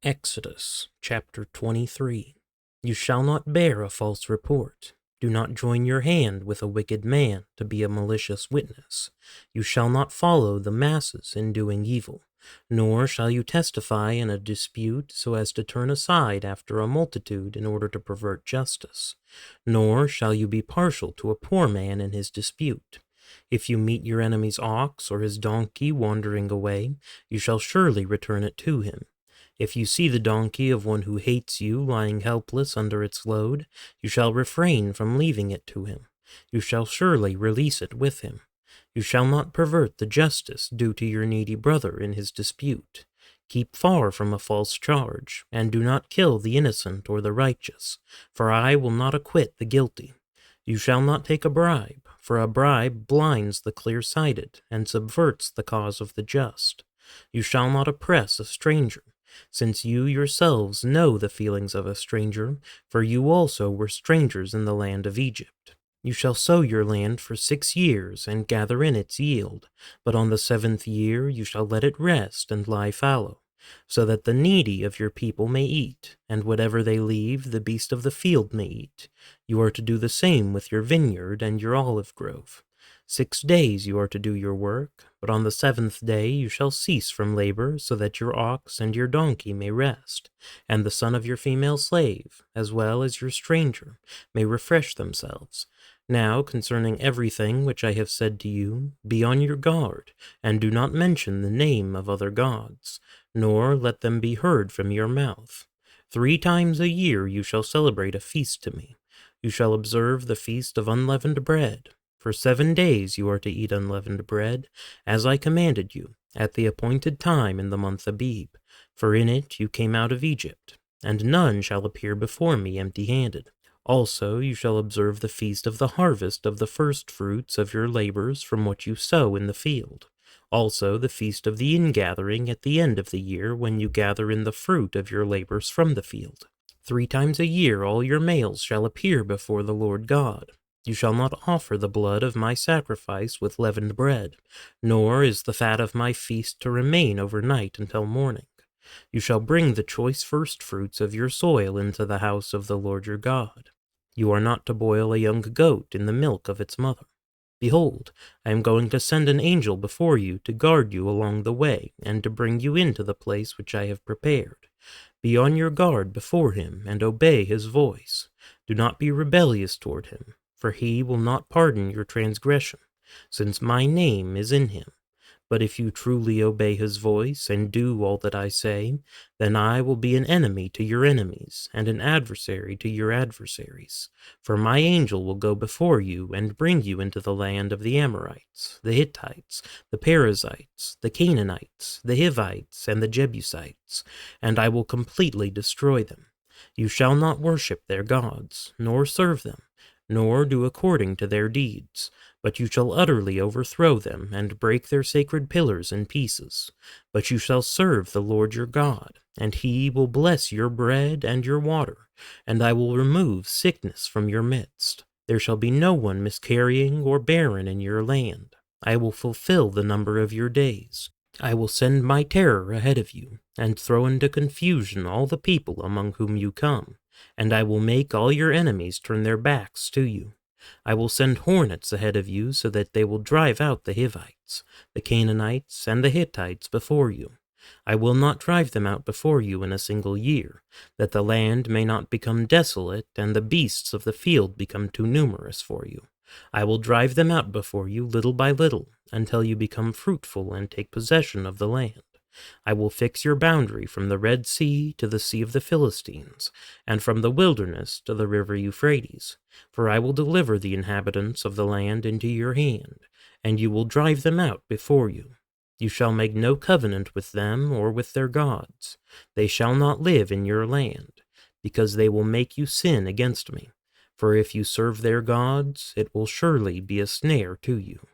Exodus chapter 23. You shall not bear a false report. Do not join your hand with a wicked man to be a malicious witness. You shall not follow the masses in doing evil, nor shall you testify in a dispute so as to turn aside after a multitude in order to pervert justice. Nor shall you be partial to a poor man in his dispute. If you meet your enemy's ox or his donkey wandering away, you shall surely return it to him. If you see the donkey of one who hates you lying helpless under its load, you shall refrain from leaving it to him. You shall surely release it with him. You shall not pervert the justice due to your needy brother in his dispute. Keep far from a false charge, and do not kill the innocent or the righteous, for I will not acquit the guilty. You shall not take a bribe, for a bribe blinds the clear-sighted and subverts the cause of the just. You shall not oppress a stranger, since you yourselves know the feelings of a stranger, for you also were strangers in the land of Egypt. You shall sow your land for 6 years and gather in its yield, but on the 7th year you shall let it rest and lie fallow, so that the needy of your people may eat, and whatever they leave the beast of the field may eat. You are to do the same with your vineyard and your olive grove. 6 days you are to do your work, but on the 7th day you shall cease from labor, so that your ox and your donkey may rest, and the son of your female slave, as well as your stranger, may refresh themselves. Now concerning everything which I have said to you, be on your guard, and do not mention the name of other gods, nor let them be heard from your mouth. 3 times a year you shall celebrate a feast to me. You shall observe the feast of unleavened bread. For 7 days you are to eat unleavened bread, as I commanded you, at the appointed time in the month Abib, for in it you came out of Egypt, and none shall appear before me empty-handed. Also you shall observe the feast of the harvest of the first fruits of your labors from what you sow in the field. Also the feast of the ingathering at the end of the year, when you gather in the fruit of your labors from the field. 3 times a year all your males shall appear before the Lord God. You shall not offer the blood of my sacrifice with leavened bread, nor is the fat of my feast to remain overnight until morning. You shall bring the choice firstfruits of your soil into the house of the Lord your God. You are not to boil a young goat in the milk of its mother. Behold, I am going to send an angel before you to guard you along the way, and to bring you into the place which I have prepared. Be on your guard before him, and obey his voice. Do not be rebellious toward him, for he will not pardon your transgression, since my name is in him. But if you truly obey his voice and do all that I say, then I will be an enemy to your enemies and an adversary to your adversaries. For my angel will go before you and bring you into the land of the Amorites, the Hittites, the Perizzites, the Canaanites, the Hivites, and the Jebusites, and I will completely destroy them. You shall not worship their gods, nor serve them, nor do according to their deeds, but you shall utterly overthrow them and break their sacred pillars in pieces. But you shall serve the Lord your God, and he will bless your bread and your water, and I will remove sickness from your midst. There shall be no one miscarrying or barren in your land. I will fulfill the number of your days. I will send my terror ahead of you, and throw into confusion all the people among whom you come, and I will make all your enemies turn their backs to you. I will send hornets ahead of you so that they will drive out the Hivites, the Canaanites, and the Hittites before you. I will not drive them out before you in a single year, that the land may not become desolate and the beasts of the field become too numerous for you. I will drive them out before you little by little, until you become fruitful and take possession of the land. I will fix your boundary from the Red Sea to the Sea of the Philistines, and from the wilderness to the river Euphrates, for I will deliver the inhabitants of the land into your hand, and you will drive them out before you. You shall make no covenant with them or with their gods. They shall not live in your land, because they will make you sin against me. For if you serve their gods, it will surely be a snare to you.